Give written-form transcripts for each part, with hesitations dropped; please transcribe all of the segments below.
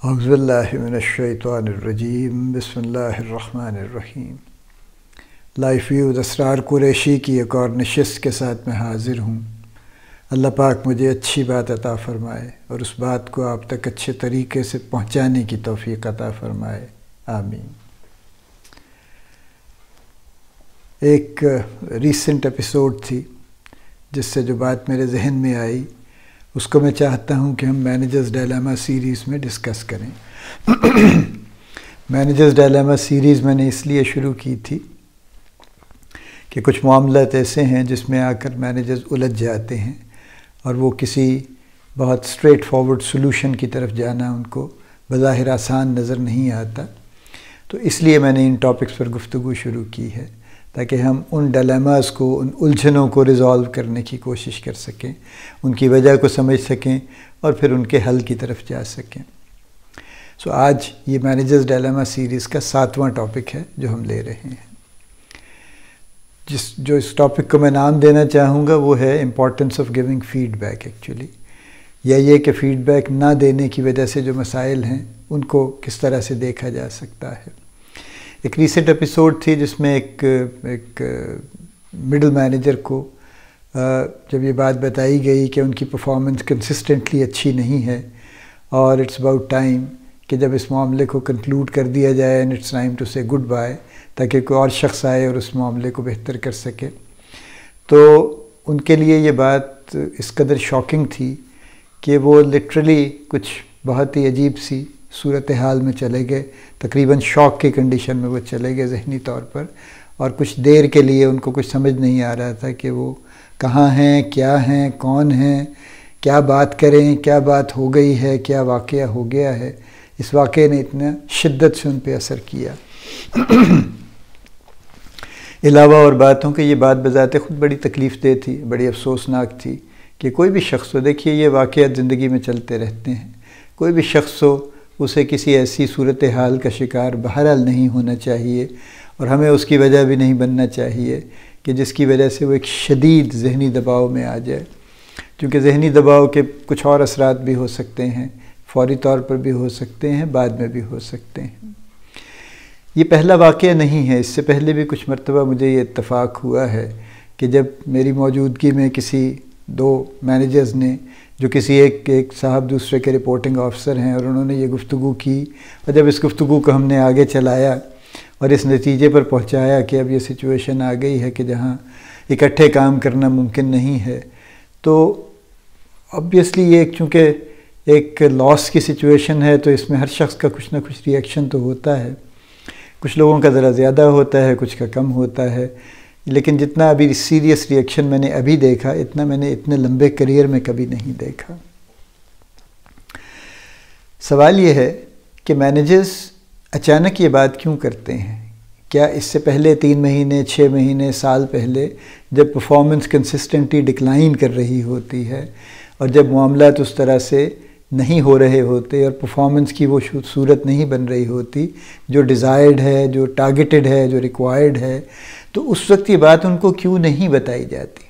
اعوذ باللہ من الشیطان الرجیم بسم اللہ الرحمن الرحیم۔ لائف ویو اسرار قریشی کی ایک اور نشست کے ساتھ میں حاضر ہوں۔ اللہ پاک مجھے اچھی بات عطا فرمائے اور اس بات کو آپ تک اچھے طریقے سے پہنچانے کی توفیق عطا فرمائے، آمین۔ ایک ریسنٹ ایپیسوڈ تھی جس سے جو بات میرے ذہن میں آئی اس کو میں چاہتا ہوں کہ ہم مینیجرز ڈائلیما سیریز میں ڈسکس کریں۔ مینیجرز ڈائلیما سیریز میں نے اس لیے شروع کی تھی کہ کچھ معاملات ایسے ہیں جس میں آ کر مینیجرز الجھ جاتے ہیں اور وہ کسی بہت اسٹریٹ فارورڈ سلوشن کی طرف جانا ان کو بظاہر آسان نظر نہیں آتا، تو اس لیے میں نے ان ٹاپکس پر گفتگو شروع کی ہے تاکہ ہم ان ڈائلیماز کو، ان الجھنوں کو ریزالو کرنے کی کوشش کر سکیں، ان کی وجہ کو سمجھ سکیں اور پھر ان کے حل کی طرف جا سکیں۔ سو آج یہ مینیجرز ڈائلیما سیریز کا 7واں ٹاپک ہے جو ہم لے رہے ہیں۔ جو اس ٹاپک کو میں نام دینا چاہوں گا وہ ہے importance of giving feedback actually, یا یہ کہ فیڈ بیک نہ دینے کی وجہ سے جو مسائل ہیں ان کو کس طرح سے دیکھا جا سکتا ہے۔ ایک ریسنٹ ایپیسوڈ تھی جس میں ایک مڈل مینیجر کو جب یہ بات بتائی گئی کہ ان کی پرفارمنس کنسسٹنٹلی اچھی نہیں ہے اور اٹس اباؤٹ ٹائم کہ جب اس معاملے کو کنکلوڈ کر دیا جائے اینڈ اٹس ٹائم ٹو سے گڈ بائے، تاکہ کوئی اور شخص آئے اور اس معاملے کو بہتر کر سکے، تو ان کے لیے یہ بات اس قدر شاکنگ تھی کہ وہ لٹرلی کچھ بہت ہی عجیب سی صورتحال میں چلے گئے، تقریباً شوق کی کنڈیشن میں وہ چلے گئے ذہنی طور پر، اور کچھ دیر کے لیے ان کو کچھ سمجھ نہیں آ رہا تھا کہ وہ کہاں ہیں، کیا ہیں، کون ہیں، کیا بات کریں، کیا بات ہو گئی ہے، کیا واقعہ ہو گیا ہے۔ اس واقعے نے اتنا شدت سے ان پہ اثر کیا۔ علاوہ اور باتوں کہ یہ بات بذات خود بڑی تکلیف دہ تھی، بڑی افسوسناک تھی کہ کوئی بھی شخص ہو، دیکھیے یہ واقعات زندگی میں چلتے رہتے ہیں، کوئی بھی شخص ہو اسے کسی ایسی صورتحال کا شکار بہرحال نہیں ہونا چاہیے، اور ہمیں اس کی وجہ بھی نہیں بننا چاہیے کہ جس کی وجہ سے وہ ایک شدید ذہنی دباؤ میں آ جائے، کیونکہ ذہنی دباؤ کے کچھ اور اثرات بھی ہو سکتے ہیں، فوری طور پر بھی ہو سکتے ہیں، بعد میں بھی ہو سکتے ہیں۔ یہ پہلا واقعہ نہیں ہے، اس سے پہلے بھی کچھ مرتبہ مجھے یہ اتفاق ہوا ہے کہ جب میری موجودگی میں کسی دو مینیجرز نے، جو کسی ایک صاحب دوسرے کے رپورٹنگ آفیسر ہیں، اور انہوں نے یہ گفتگو کی، اور جب اس گفتگو کو ہم نے آگے چلایا اور اس نتیجے پر پہنچایا کہ اب یہ سچویشن آ گئی ہے کہ جہاں اکٹھے کام کرنا ممکن نہیں ہے، تو obviously یہ چونکہ ایک لاس کی سچویشن ہے تو اس میں ہر شخص کا کچھ نہ کچھ ری ایکشن تو ہوتا ہے، کچھ لوگوں کا ذرا زیادہ ہوتا ہے، کچھ کا کم ہوتا ہے، لیکن جتنا ابھی سیریس ری ایکشن میں نے ابھی دیکھا، اتنا میں نے اتنے لمبے کریئر میں کبھی نہیں دیکھا۔ سوال یہ ہے کہ مینیجرز اچانک یہ بات کیوں کرتے ہیں؟ کیا اس سے پہلے 3 مہینے، 6 مہینے، سال پہلے جب پرفارمنس کنسسٹنٹلی ڈکلائن کر رہی ہوتی ہے اور جب معاملات اس طرح سے نہیں ہو رہے ہوتے اور پرفارمنس کی وہ صورت نہیں بن رہی ہوتی جو ڈیزائرڈ ہے، جو ٹارگیٹڈ ہے، جو ریکوائرڈ ہے، تو اس وقت یہ بات ان کو کیوں نہیں بتائی جاتی؟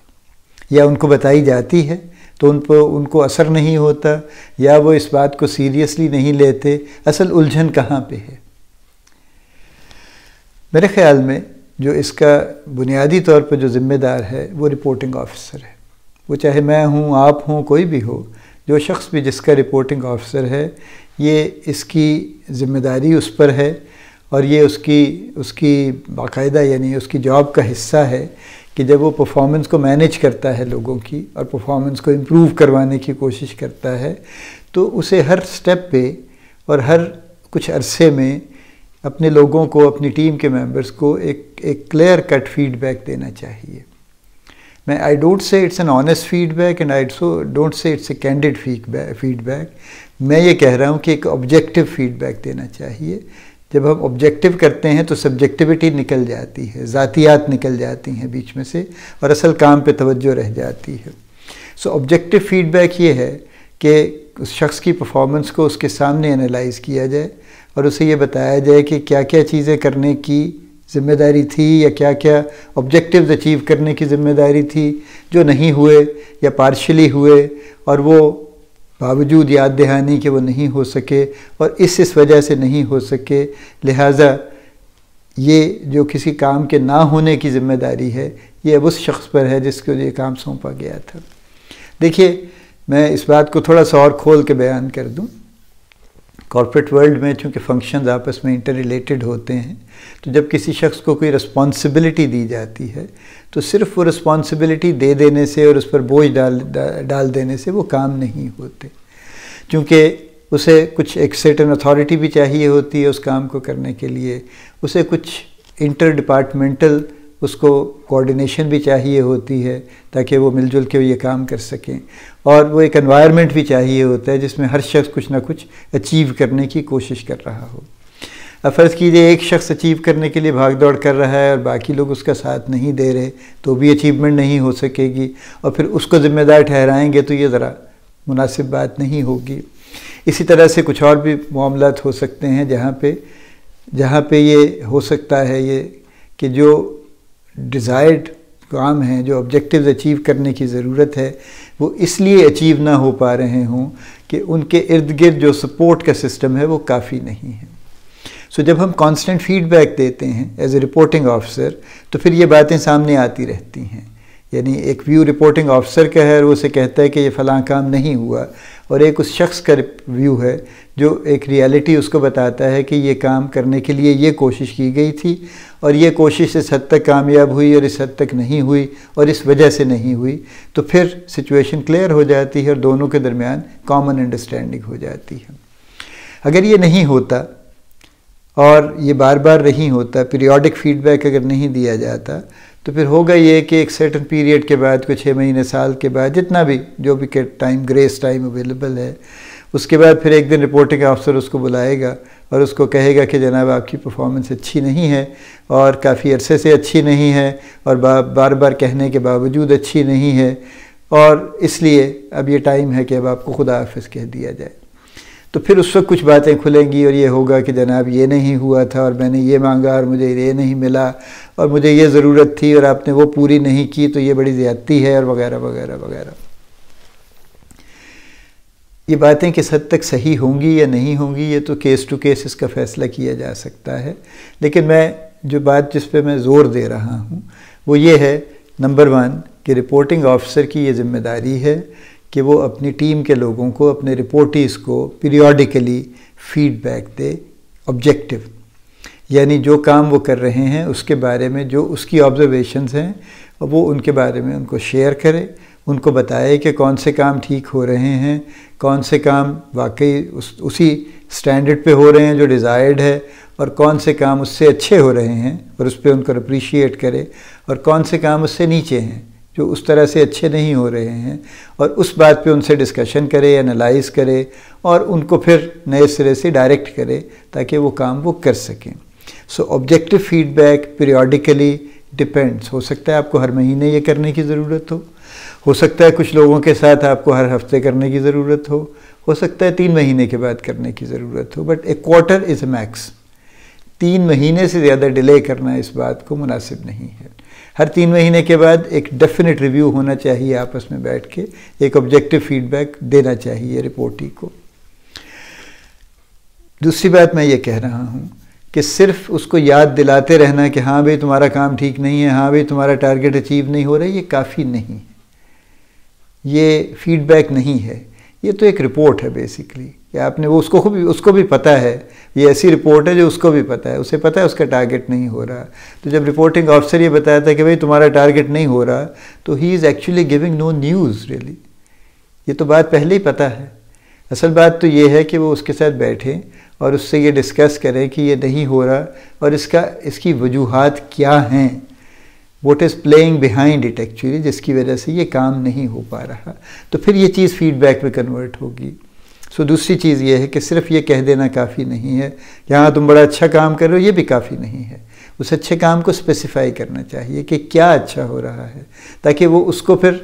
یا ان کو بتائی جاتی ہے تو ان کو اثر نہیں ہوتا، یا وہ اس بات کو سیریسلی نہیں لیتے؟ اصل الجھن کہاں پہ ہے؟ میرے خیال میں جو اس کا بنیادی طور پر جو ذمہ دار ہے وہ رپورٹنگ آفیسر ہے، وہ چاہے میں ہوں، آپ ہوں، کوئی بھی ہو، جو شخص بھی جس کا رپورٹنگ آفیسر ہے، یہ اس کی ذمہ داری اس پر ہے، اور یہ اس کی باقاعدہ یعنی اس کی جاب کا حصہ ہے کہ جب وہ پرفارمنس کو مینیج کرتا ہے لوگوں کی اور پرفارمنس کو امپروو کروانے کی کوشش کرتا ہے، تو اسے ہر سٹیپ پہ اور ہر کچھ عرصے میں اپنے لوگوں کو، اپنی ٹیم کے ممبرز کو ایک کلیئر کٹ فیڈ بیک دینا چاہیے۔ میں I don't say it's an honest feedback and I don't say it's a candid feedback، میں یہ کہہ رہا ہوں کہ ایک آبجیکٹیو فیڈ بیک دینا چاہیے۔ جب ہم آبجیکٹیو کرتے ہیں تو سبجیکٹیوٹی نکل جاتی ہے، ذاتیات نکل جاتی ہیں بیچ میں سے، اور اصل کام پہ توجہ رہ جاتی ہے۔ سو آبجیکٹیو فیڈ بیک یہ ہے کہ اس شخص کی پرفارمنس کو اس کے سامنے انالائز کیا جائے اور اسے یہ بتایا جائے کہ کیا کیا چیزیں کرنے کی ذمہ داری تھی، یا کیا کیا آبجیکٹیوز اچیو کرنے کی ذمہ داری تھی جو نہیں ہوئے یا پارشلی ہوئے، اور وہ باوجود یاد دہانی کہ وہ نہیں ہو سکے اور اس وجہ سے نہیں ہو سکے، لہٰذا یہ جو کسی کام کے نہ ہونے کی ذمہ داری ہے یہ اب اس شخص پر ہے جس کو یہ کام سونپا گیا تھا۔ دیکھیے میں اس بات کو تھوڑا سا اور کھول کے بیان کر دوں۔ کارپوریٹ ورلڈ میں چونکہ فنکشنز آپس میں انٹر ریلیٹڈ ہوتے ہیں، تو جب کسی شخص کو کوئی رسپانسبلٹی دی جاتی ہے تو صرف وہ رسپانسبلٹی دے دینے سے اور اس پر بوجھ ڈال دینے سے وہ کام نہیں ہوتے، چونکہ اسے کچھ ایک سرٹن اتھارٹی بھی چاہیے ہوتی ہے اس کام کو کرنے کے لیے، اسے کچھ انٹر ڈپارٹمنٹل اس کو کوارڈینیشن بھی چاہیے ہوتی ہے تاکہ وہ مل جل کے یہ کام کر سکیں، اور وہ ایک انوائرمنٹ بھی چاہیے ہوتا ہے جس میں ہر شخص کچھ نہ کچھ اچیو کرنے کی کوشش کر رہا ہو۔ اب فرض کیجئے ایک شخص اچیو کرنے کے لیے بھاگ دوڑ کر رہا ہے اور باقی لوگ اس کا ساتھ نہیں دے رہے تو بھی اچیومنٹ نہیں ہو سکے گی، اور پھر اس کو ذمہ دار ٹھہرائیں گے تو یہ ذرا مناسب بات نہیں ہوگی۔ اسی طرح سے کچھ اور بھی معاملات ہو سکتے ہیں جہاں پہ یہ ہو سکتا ہے یہ کہ جو ڈیزائرڈ کام ہیں، جو آبجیکٹیوز اچیو کرنے کی ضرورت ہے، وہ اس لیے اچیو نہ ہو پا رہے ہوں کہ ان کے ارد گرد جو سپورٹ کا سسٹم ہے وہ کافی نہیں ہے۔ سو جب ہم کانسٹنٹ فیڈ بیک دیتے ہیں ایز اے رپورٹنگ آفیسر تو پھر یہ باتیں سامنے آتی رہتی ہیں، یعنی ایک ویو رپورٹنگ آفیسر کا ہے اور وہ اسے کہتا ہے کہ یہ فلاں کام نہیں ہوا، اور ایک اس شخص کا ویو ہے جو ایک ریالٹی اس کو بتاتا ہے کہ یہ کام کرنے کے لیے یہ کوشش کی گئی تھی اور یہ کوشش اس حد تک کامیاب ہوئی اور اس حد تک نہیں ہوئی اور اس وجہ سے نہیں ہوئی، تو پھر سچویشن کلیئر ہو جاتی ہے اور دونوں کے درمیان کامن انڈرسٹینڈنگ ہو جاتی ہے۔ اگر یہ نہیں ہوتا اور یہ بار بار نہیں ہوتا، پیریوڈک فیڈ بیک اگر نہیں دیا جاتا، تو پھر ہوگا یہ کہ ایک سرٹن پیریڈ کے بعد کوئی 6 مہینے سال کے بعد جتنا بھی جو بھی ٹائم گریس ٹائم اویلیبل ہے، اس کے بعد پھر ایک دن رپورٹنگ آفیسر اس کو بلائے گا اور اس کو کہے گا کہ جناب آپ کی پرفارمنس اچھی نہیں ہے اور کافی عرصے سے اچھی نہیں ہے اور بار بار کہنے کے باوجود اچھی نہیں ہے، اور اس لیے اب یہ ٹائم ہے کہ اب آپ کو خدا حافظ کہہ دیا جائے۔ تو پھر اس وقت کچھ باتیں کھلیں گی اور یہ ہوگا کہ جناب یہ نہیں ہوا تھا اور میں نے یہ مانگا اور مجھے یہ نہیں ملا اور مجھے یہ ضرورت تھی اور آپ نے وہ پوری نہیں کی تو یہ بڑی زیادتی ہے، اور وغیرہ وغیرہ وغیرہ۔ یہ باتیں کس حد تک صحیح ہوں گی یا نہیں ہوں گی یہ تو کیس ٹو کیس اس کا فیصلہ کیا جا سکتا ہے، لیکن میں جو بات جس پہ میں زور دے رہا ہوں وہ یہ ہے، نمبر 1 کہ رپورٹنگ آفیسر کی یہ ذمہ داری ہے کہ وہ اپنی ٹیم کے لوگوں کو، اپنے رپورٹیز کو پیریوڈیکلی فیڈ بیک دے آبجیکٹیو، یعنی جو کام وہ کر رہے ہیں اس کے بارے میں جو اس کی آبزرویشنز ہیں وہ ان کے بارے میں ان کو شیئر کرے، ان کو بتائے کہ کون سے کام ٹھیک ہو رہے ہیں، کون سے کام واقعی اسی سٹینڈرڈ پہ ہو رہے ہیں جو ڈیزائرڈ ہے، اور کون سے کام اس سے اچھے ہو رہے ہیں اور اس پہ ان کو اپریشیٹ کرے، اور کون سے کام اس سے نیچے ہیں جو اس طرح سے اچھے نہیں ہو رہے ہیں، اور اس بات پہ ان سے ڈسکشن کرے، انالائز کرے اور ان کو پھر نئے سرے سے ڈائریکٹ کرے تاکہ وہ کام وہ کر سکیں۔ So objective feedback periodically depends, ہو سکتا ہے آپ کو ہر مہینے یہ کرنے کی ضرورت ہو سکتا ہے کچھ لوگوں کے ساتھ آپ کو ہر ہفتے کرنے کی ضرورت ہو سکتا ہے 3 مہینے کے بعد کرنے کی ضرورت ہو، but a quarter is a max. 3 مہینے سے زیادہ ڈیلے کرنا اس بات کو مناسب نہیں ہے۔ ہر 3 مہینے کے بعد ایک ڈیفینٹ ریویو ہونا چاہیے، آپس میں بیٹھ کے ایک آبجیکٹیو فیڈ بیک دینا چاہیے رپورٹی کو۔ دوسری بات میں یہ کہہ رہا ہوں کہ صرف اس کو یاد دلاتے رہنا کہ ہاں بھئی تمہارا کام ٹھیک نہیں ہے، ہاں بھئی تمہارا ٹارگٹ اچیو نہیں ہو رہا ہے، یہ کافی نہیں ہے، یہ فیڈ بیک نہیں ہے، یہ تو ایک رپورٹ ہے بیسیکلی، کہ آپ نے وہ اس کو بھی پتہ ہے، یہ ایسی رپورٹ ہے جو اس کو بھی پتہ ہے، اسے پتہ ہے اس کا ٹارگٹ نہیں ہو رہا، تو جب رپورٹنگ آفیسر یہ بتاتا ہے کہ بھئی تمہارا ٹارگٹ نہیں ہو رہا تو he is actually giving no news really, یہ تو بات پہلے ہی پتہ ہے۔ اصل بات تو یہ ہے کہ وہ اس کے ساتھ بیٹھیں اور اس سے یہ ڈسکس کریں کہ یہ نہیں ہو رہا اور اس کی وجوہات کیا ہیں، what is playing behind it actually, جس کی وجہ سے یہ کام نہیں ہو پا رہا، تو پھر یہ چیز فیڈ بیک میں کنورٹ ہوگی۔ سو دوسری چیز یہ ہے کہ صرف یہ کہہ دینا کافی نہیں ہے کہ ہاں تم بڑا اچھا کام کر رہے ہو، یہ بھی کافی نہیں ہے، اس اچھے کام کو اسپیسیفائی کرنا چاہیے کہ کیا اچھا ہو رہا ہے تاکہ وہ اس کو پھر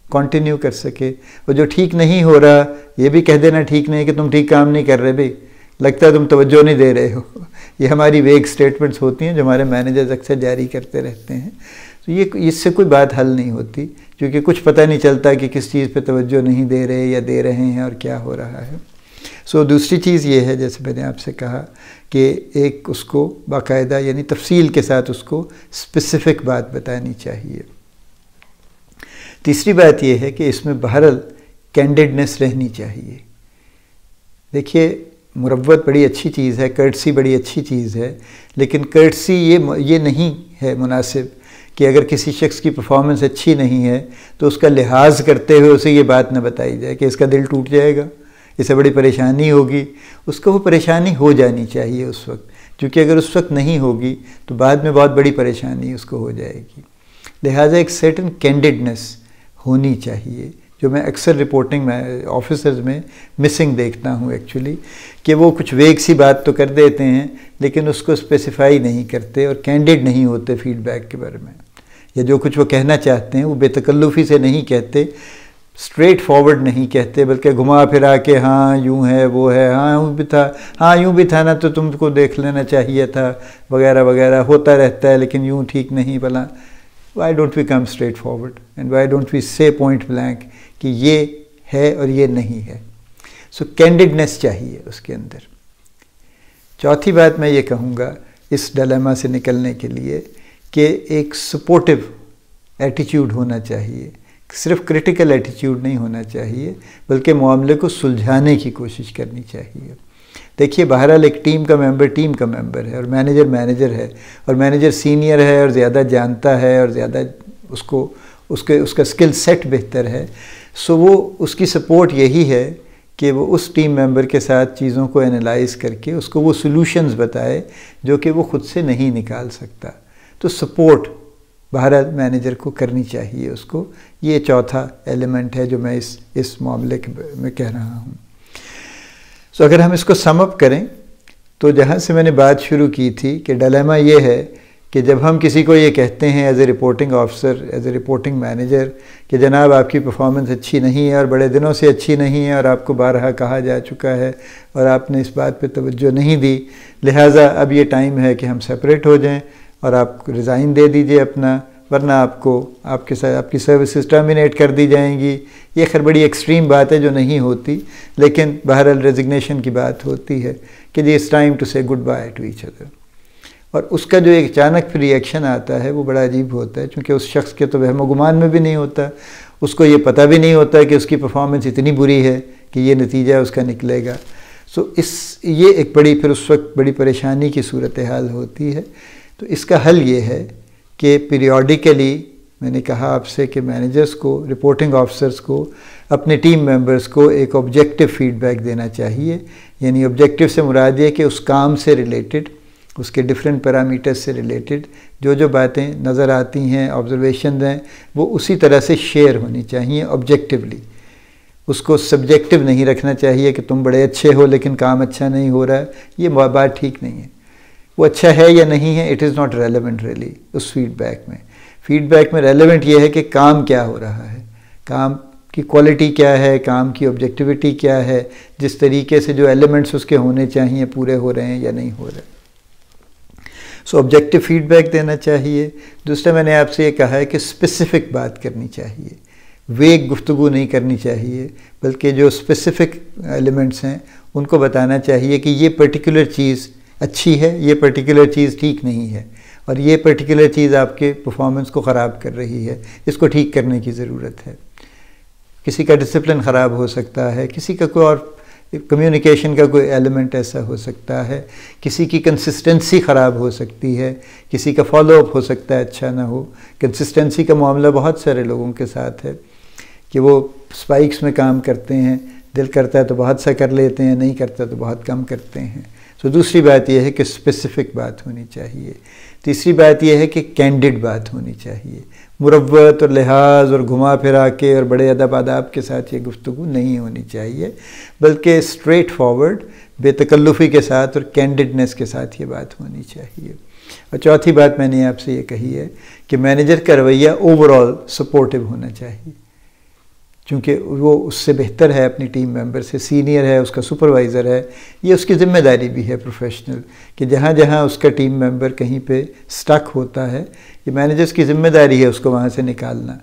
کنٹینیو کر سکے، اور جو ٹھیک نہیں ہو رہا یہ بھی کہہ دینا ٹھیک نہیں کہ تم ٹھیک کام نہیں کر رہے بھائی، لگتا ہے تم توجہ نہیں دے رہے ہو، یہ ہماری ویگ سٹیٹمنٹس ہوتی ہیں جو ہمارے مینیجرز اکثر جاری کرتے رہتے ہیں۔ تو یہ اس سے کوئی بات حل نہیں ہوتی، کیونکہ کچھ پتہ نہیں چلتا کہ کس چیز پہ توجہ نہیں دے رہے یا دے رہے ہیں اور کیا ہو رہا ہے۔ دوسری چیز یہ ہے، جیسے میں نے آپ سے کہا کہ ایک اس کو باقاعدہ یعنی تفصیل کے ساتھ اس کو اسپیسیفک بات بتانی چاہیے۔ تیسری بات یہ ہے کہ اس میں بہرحال کینڈیڈنس رہنی چاہیے۔ دیکھیے مروت بڑی اچھی چیز ہے، کرٹسی بڑی اچھی چیز ہے، لیکن کرٹسی یہ نہیں ہے مناسب کہ اگر کسی شخص کی پرفارمنس اچھی نہیں ہے تو اس کا لحاظ کرتے ہوئے اسے یہ بات نہ بتائی جائے کہ اس کا دل ٹوٹ جائے گا، اسے بڑی پریشانی ہوگی۔ اس کو وہ پریشانی ہو جانی چاہیے اس وقت، کیونکہ اگر اس وقت نہیں ہوگی تو بعد میں بہت بڑی پریشانی اس کو ہو جائے گی۔ لہٰذا ایک سرٹن کینڈیڈنس ہونی چاہیے، جو میں اکثر رپورٹنگ میں آفیسرز میں مسنگ دیکھتا ہوں ایکچولی، کہ وہ کچھ ویگ سی بات تو کر دیتے ہیں لیکن اس کو اسپیسیفائی نہیں کرتے اور کینڈیڈ نہیں ہوتے فیڈ بیک کے بارے میں، یا جو کچھ وہ کہنا چاہتے ہیں وہ بے تکلفی سے نہیں کہتے، اسٹریٹ فارورڈ نہیں کہتے، بلکہ گھما پھرا کے ہاں یوں ہے وہ ہے، ہاں یوں بھی تھا، ہاں یوں بھی تھا نا تو تم کو دیکھ لینا چاہیے تھا، وغیرہ وغیرہ ہوتا رہتا ہے، لیکن یوں ٹھیک نہیں بلا۔ Why don't we come straight forward and why don't we say point blank کہ یہ ہے اور یہ نہیں ہے؟ کینڈیڈنس چاہیے اس کے اندر۔ چوتھی بات میں یہ کہوں گا اس ڈلیما سے نکلنے کے لیے کہ ایک سپورٹیو ایٹیچیوڈ ہونا چاہیے، صرف کریٹیکل ایٹیچیوڈ نہیں ہونا چاہیے، بلکہ معاملے کو سلجھانے کی کوشش کرنی چاہیے۔ دیکھیے بہرحال ایک ٹیم کا ممبر ہے اور مینیجر ہے، اور مینیجر سینئر ہے اور زیادہ جانتا ہے اور زیادہ اس کا اسکل سیٹ بہتر ہے، وہ اس کی سپورٹ یہی ہے کہ وہ اس ٹیم ممبر کے ساتھ چیزوں کو انالائز کر کے اس کو وہ سلوشنز بتائے جو کہ وہ خود سے نہیں نکال سکتا۔ تو سپورٹ بہرحال مینیجر کو کرنی چاہیے اس کو۔ یہ چوتھا ایلیمنٹ ہے جو میں اس معاملے میں کہہ رہا ہوں۔ اگر ہم اس کو سم اپ کریں تو جہاں سے میں نے بات شروع کی تھی کہ ڈلیما یہ ہے کہ جب ہم کسی کو یہ کہتے ہیں as a reporting officer, as a reporting manager کہ جناب آپ کی پرفارمنس اچھی نہیں ہے اور بڑے دنوں سے اچھی نہیں ہے اور آپ کو بارہا کہا جا چکا ہے اور آپ نے اس بات پہ توجہ نہیں دی، لہٰذا اب یہ ٹائم ہے کہ ہم سپریٹ ہو جائیں اور آپ ریزائن دے دیجئے اپنا، ورنہ آپ کی سروسز ٹرمینیٹ کر دی جائیں گی۔ یہ خیر بڑی ایکسٹریم بات ہے جو نہیں ہوتی، لیکن بہرحال ریزگنیشن کی بات ہوتی ہے کہ جی اٹس ٹائم ٹو سے good by two each other. اور اس کا جو ایک اچانک پھر ریئیکشن آتا ہے وہ بڑا عجیب ہوتا ہے، چونکہ اس شخص کے تو وہم و گمان میں بھی نہیں ہوتا، اس کو یہ پتہ بھی نہیں ہوتا کہ اس کی پرفارمنس اتنی بری ہے کہ یہ نتیجہ اس کا نکلے گا۔ یہ ایک پھر اس وقت بڑی پریشانی کی صورتحال ہوتی ہے۔ تو اس کا حل یہ ہے کہ پیریوڈیکلی میں نے کہا آپ سے کہ مینیجرز کو، رپورٹنگ آفیسرز کو، اپنے ٹیم ممبرز کو ایک آبجیکٹیو فیڈ بیک دینا چاہیے۔ یعنی آبجیکٹیو سے مراد یہ کہ اس کام سے ریلیٹڈ، اس کے ڈیفرنٹ پیرامیٹرز سے ریلیٹڈ جو باتیں نظر آتی ہیں، آبزرویشنز ہیں، وہ اسی طرح سے شیئر ہونی چاہیے آبجیکٹیولی۔ اس کو سبجیکٹیو نہیں رکھنا چاہیے کہ تم بڑے اچھے ہو لیکن کام اچھا نہیں ہو رہا ہے، یہ بات ٹھیک نہیں ہے۔ وہ اچھا ہے یا نہیں ہے، it is not relevant really اس فیڈ بیک میں۔ فیڈ بیک میں ریلیونٹ یہ ہے کہ کام کیا ہو رہا ہے، کام کی کوالٹی کیا ہے، کام کی آبجیکٹیوٹی کیا ہے، جس طریقے سے جو ایلیمنٹس اس کے ہونے چاہیے پورے ہو رہے ہیں یا نہیں ہو رہے۔ آبجیکٹیو فیڈ بیک دینا چاہیے۔ دوسرا میں نے آپ سے یہ کہا ہے کہ اسپیسیفک بات کرنی چاہیے، ویگ گفتگو نہیں کرنی چاہیے، بلکہ جو اسپیسیفک ایلیمنٹس ہیں ان کو بتانا چاہیے کہ یہ پرٹیکولر چیز اچھی ہے، یہ پرٹیکولر چیز ٹھیک نہیں ہے، اور یہ پرٹیکولر چیز آپ کے پرفارمنس کو خراب کر رہی ہے، اس کو ٹھیک کرنے کی ضرورت ہے۔ کسی کا ڈسپلن خراب ہو سکتا ہے، کسی کا کوئی اور کمیونیکیشن کا کوئی ایلیمنٹ ایسا ہو سکتا ہے، کسی کی کنسسٹنسی خراب ہو سکتی ہے، کسی کا فالو اپ ہو سکتا ہے اچھا نہ ہو۔ کنسسٹنسی کا معاملہ بہت سارے لوگوں کے ساتھ ہے کہ وہ اسپائکس میں کام کرتے ہیں، دل کرتا ہے تو بہت سا کر لیتے ہیں، نہیں کرتا تو بہت کم کرتے ہیں۔ دوسری بات یہ ہے کہ اسپیسیفک بات ہونی چاہیے۔ تیسری بات یہ ہے کہ کینڈیڈ بات ہونی چاہیے، مروت اور لحاظ اور گھما پھرا کے اور بڑے ادب آداب کے ساتھ یہ گفتگو نہیں ہونی چاہیے، بلکہ اسٹریٹ فارورڈ، بے تکلفی کے ساتھ اور کینڈیڈنس کے ساتھ یہ بات ہونی چاہیے۔ اور چوتھی بات میں نے آپ سے یہ کہی ہے کہ مینیجر کا رویہ اوور آل سپورٹیو ہونا چاہیے۔ چونکہ وہ اس سے بہتر ہے اپنی ٹیم ممبر سے، سینئر ہے، اس کا سپروائزر ہے، یہ اس کی ذمہ داری بھی ہے پروفیشنل، کہ جہاں جہاں اس کا ٹیم ممبر کہیں پہ سٹک ہوتا ہے، یہ مینیجرز کی ذمہ داری ہے اس کو وہاں سے نکالنا،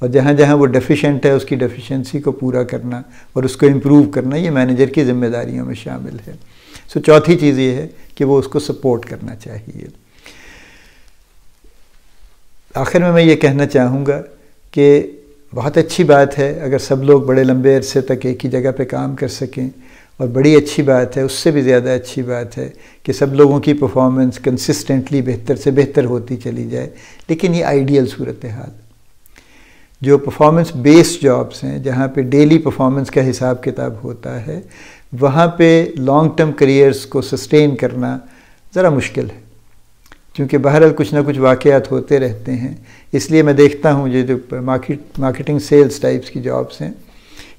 اور جہاں جہاں وہ ڈیفیشینٹ ہے اس کی ڈیفیشنسی کو پورا کرنا اور اس کو امپروو کرنا، یہ مینیجر کی ذمہ داریوں میں شامل ہے۔ چوتھی چیز یہ ہے کہ وہ اس کو سپورٹ کرنا چاہیے۔ آخر میں یہ کہنا چاہوں گا کہ بہت اچھی بات ہے اگر سب لوگ بڑے لمبے عرصے تک ایک ہی جگہ پہ کام کر سکیں، اور بڑی اچھی بات ہے، اس سے بھی زیادہ اچھی بات ہے کہ سب لوگوں کی پرفارمنس کنسسٹنٹلی بہتر سے بہتر ہوتی چلی جائے، لیکن یہ آئیڈیل صورتحال۔ جو پرفارمنس بیسڈ جابس ہیں، جہاں پہ ڈیلی پرفارمنس کا حساب کتاب ہوتا ہے، وہاں پہ لانگ ٹرم کریئرز کو سسٹین کرنا ذرا مشکل ہے، کیونکہ بہرحال کچھ نہ کچھ واقعات ہوتے رہتے ہیں۔ اس لیے میں دیکھتا ہوں یہ جو مارکیٹنگ سیلز ٹائپس کی جابس ہیں،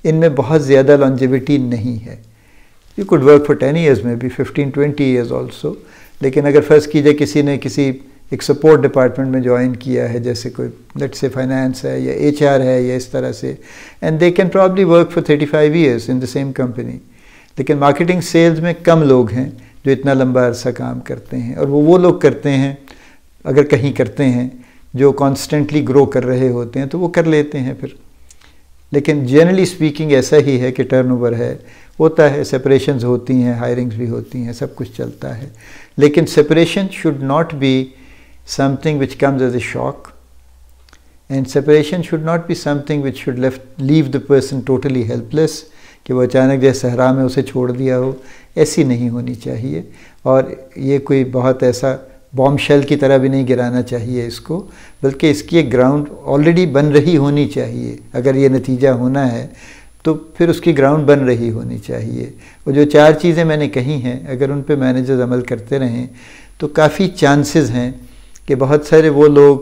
ان میں بہت زیادہ لانجیوٹی نہیں ہے۔ You could work for 10 years میں بھی 15-20 ایئرز آلسو، لیکن اگر فرض کیجئے کسی نے کسی ایک سپورٹ ڈپارٹمنٹ میں جوائن کیا ہے، جیسے کوئی لیٹ سے فائنانس ہے یا HR ہے یا اس طرح سے، and they can probably work for 35 years in the same company, لیکن مارکیٹنگ سیلز میں کم لوگ ہیں جو اتنا لمبا عرصہ کام کرتے ہیں، اور وہ لوگ کرتے ہیں، اگر کہیں کرتے ہیں، جو کانسٹنٹلی گرو کر رہے ہوتے ہیں تو وہ کر لیتے ہیں پھر۔ لیکن جنرلی سپیکنگ ایسا ہی ہے کہ ٹرن اوور ہے، ہوتا ہے، سپریشنز ہوتی ہیں، ہائرنگز بھی ہوتی ہیں، سب کچھ چلتا ہے، لیکن suppression should not be something which comes as a shock, and separation should not be something which should leave the person totally helpless، کہ وہ اچانک جیسے صحرا میں اسے چھوڑ دیا ہو، ایسی نہیں ہونی چاہیے، اور یہ کوئی بہت ایسا بام شیل کی طرح بھی نہیں گرانا چاہیے اس کو، بلکہ اس کی ایک گراؤنڈ آلریڈی بن رہی ہونی چاہیے۔ اگر یہ نتیجہ ہونا ہے تو پھر اس کی گراؤنڈ بن رہی ہونی چاہیے، اور جو 4 چیزیں میں نے کہی ہیں اگر ان پہ مینیجرز عمل کرتے رہیں تو کافی چانسز ہیں کہ بہت سارے وہ لوگ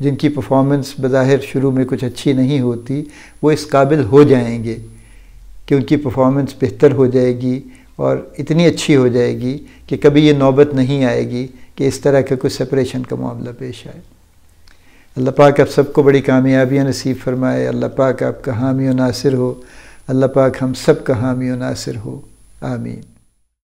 جن کی پرفارمنس بظاہر شروع میں کچھ اچھی نہیں ہوتی، وہ اس قابل ہو جائیں گے کہ ان کی پرفارمنس بہتر ہو جائے گی اور اتنی اچھی ہو جائے گی کہ کبھی یہ نوبت نہیں آئے گی کہ اس طرح کا کوئی سپریشن کا معاملہ پیش آئے۔ اللہ پاک آپ سب کو بڑی کامیابیاں نصیب فرمائے، اللہ پاک آپ کا حامی و ناصر ہو، اللہ پاک ہم سب کا حامی و ناصر ہو، آمین۔